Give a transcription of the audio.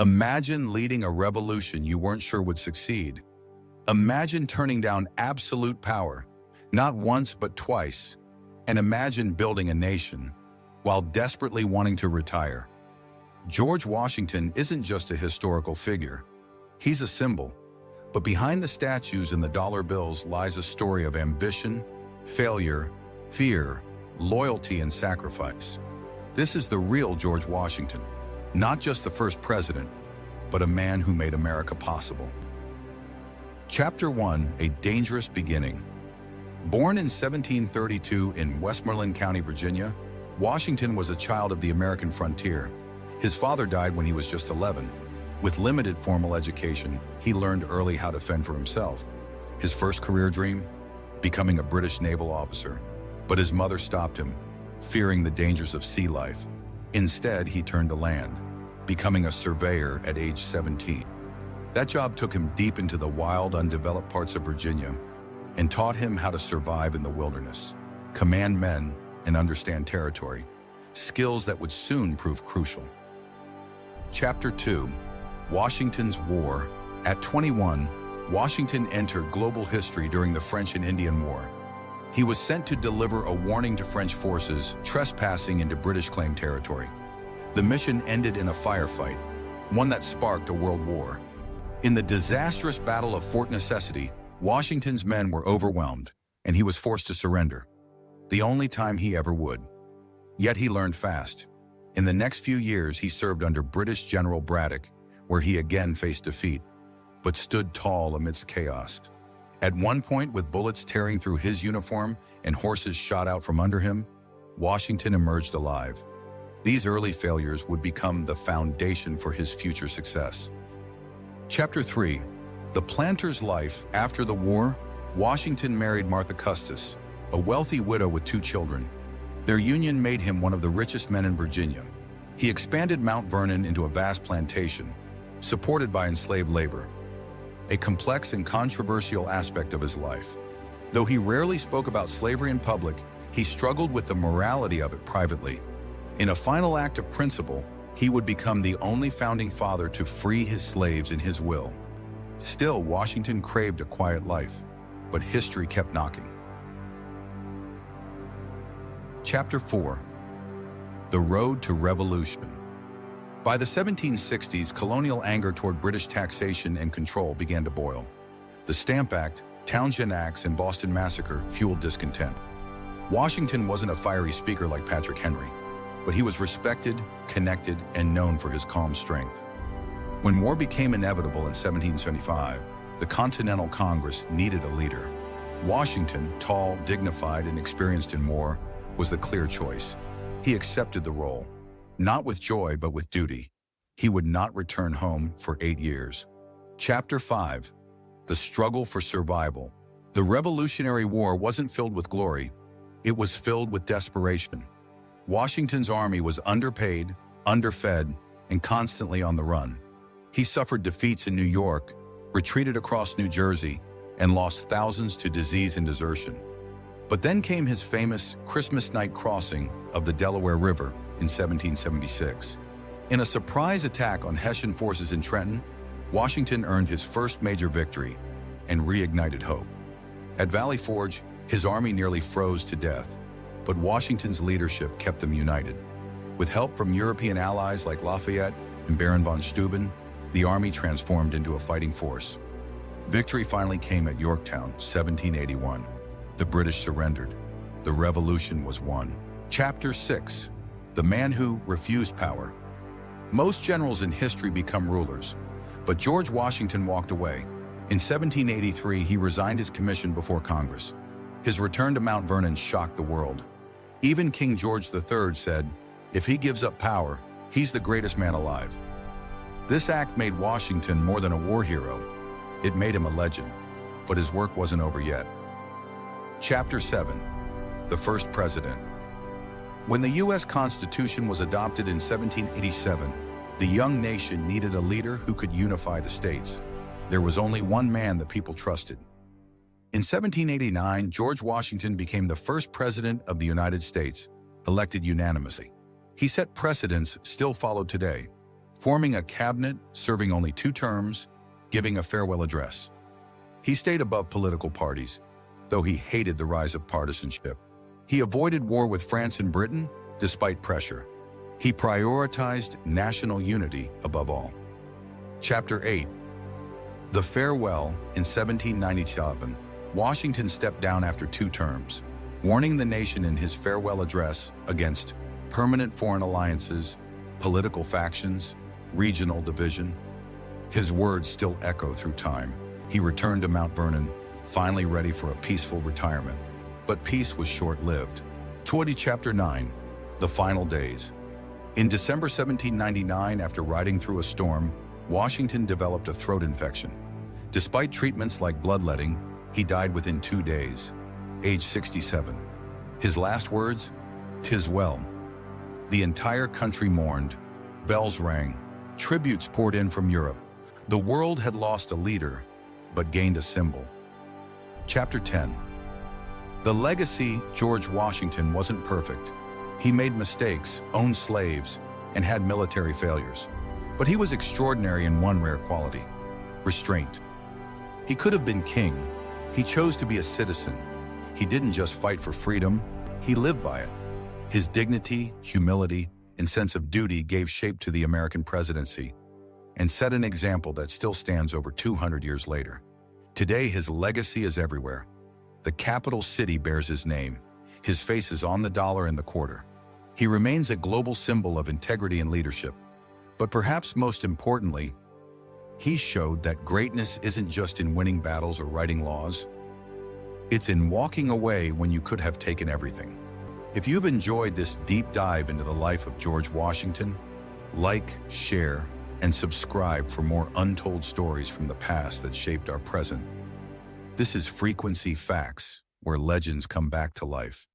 Imagine leading a revolution you weren't sure would succeed. Imagine turning down absolute power, not once but twice. And imagine building a nation while desperately wanting to retire. George Washington isn't just a historical figure. He's a symbol. But behind the statues and the dollar bills lies a story of ambition, failure, fear, loyalty, and sacrifice. This is the real George Washington, not just the first president, but a man who made America possible. Chapter 1: A Dangerous Beginning. Born in 1732 in Westmoreland County, Virginia, Washington was a child of the American frontier. His father died when he was just 11. With limited formal education, he learned early how to fend for himself. His first career dream? Becoming a British naval officer. But his mother stopped him, fearing the dangers of sea life. Instead, he turned to land, becoming a surveyor at age 17. That job took him deep into the wild, undeveloped parts of Virginia and taught him how to survive in the wilderness, command men, and understand territory, skills that would soon prove crucial. Chapter 2: Washington's War. At 21, Washington entered global history during the French and Indian War. He was sent to deliver a warning to French forces trespassing into British-claimed territory. The mission ended in a firefight, one that sparked a world war. In the disastrous Battle of Fort Necessity, Washington's men were overwhelmed, and he was forced to surrender. The only time he ever would. Yet he learned fast. In the next few years, he served under British General Braddock, where he again faced defeat, but stood tall amidst chaos. At one point, with bullets tearing through his uniform and horses shot out from under him, Washington emerged alive. These early failures would become the foundation for his future success. Chapter 3: The Planter's Life. After the war, Washington married Martha Custis, a wealthy widow with 2 children. Their union made him one of the richest men in Virginia. He expanded Mount Vernon into a vast plantation, supported by enslaved labor, a complex and controversial aspect of his life. Though he rarely spoke about slavery in public, he struggled with the morality of it privately. In a final act of principle, he would become the only founding father to free his slaves in his will. Still, Washington craved a quiet life, but history kept knocking. Chapter 4: The Road to Revolution. By the 1760s, colonial anger toward British taxation and control began to boil. The Stamp Act, Townshend Acts, and Boston Massacre fueled discontent. Washington wasn't a fiery speaker like Patrick Henry, but he was respected, connected, and known for his calm strength. When war became inevitable in 1775, the Continental Congress needed a leader. Washington, tall, dignified, and experienced in war, was the clear choice. He accepted the role, not with joy but with duty. He would not return home for 8 years. Chapter 5: The Struggle for Survival. The Revolutionary War wasn't filled with glory. It was filled with desperation. Washington's army was underpaid, underfed, and constantly on the run. He suffered defeats in New York, retreated across New Jersey, and lost thousands to disease and desertion. But then came his famous Christmas night crossing of the Delaware River in 1776. In a surprise attack on Hessian forces in Trenton, Washington earned his first major victory and reignited hope. At Valley Forge, his army nearly froze to death, but Washington's leadership kept them united. With help from European allies like Lafayette and Baron von Steuben, the army transformed into a fighting force. Victory finally came at Yorktown, 1781. The British surrendered. The revolution was won. Chapter 6: The Man Who Refused Power. Most generals in history become rulers, but George Washington walked away. In 1783, he resigned his commission before Congress. His return to Mount Vernon shocked the world. Even King George III said, if he gives up power, he's the greatest man alive. This act made Washington more than a war hero. It made him a legend, but his work wasn't over yet. Chapter 7: The First President. When the U.S. Constitution was adopted in 1787, the young nation needed a leader who could unify the states. There was only one man that people trusted. In 1789, George Washington became the first president of the United States, elected unanimously. He set precedents still followed today. forming a cabinet, serving only 2 terms, giving a farewell address. He stayed above political parties, though he hated the rise of partisanship. He avoided war with France and Britain, despite pressure. He prioritized national unity above all. Chapter 8. The Farewell. In 1797, Washington stepped down after 2 terms, warning the nation in his farewell address against permanent foreign alliances, political factions, regional division. His words still echo through time. He returned to Mount Vernon, finally ready for a peaceful retirement. But peace was short-lived. Chapter 9. The Final Days. In December 1799, after riding through a storm, Washington developed a throat infection. Despite treatments like bloodletting, he died within 2 days, age 67. His last words? "'Tis well." The entire country mourned. Bells rang. Tributes poured in from Europe. The world had lost a leader, but gained a symbol. Chapter 10. The legacy. George Washington wasn't perfect. He made mistakes, owned slaves, and had military failures. But he was extraordinary in one rare quality: restraint. He could have been king. He chose to be a citizen. He didn't just fight for freedom, he lived by it. His dignity, humility, and sense of duty gave shape to the American presidency and set an example that still stands over 200 years later. Today, his legacy is everywhere. The capital city bears his name. His face is on the dollar and the quarter. He remains a global symbol of integrity and leadership. But perhaps most importantly, he showed that greatness isn't just in winning battles or writing laws. It's in walking away when you could have taken everything. If you've enjoyed this deep dive into the life of George Washington, like, share, and subscribe for more untold stories from the past that shaped our present. This is Frequency Facts, where legends come back to life.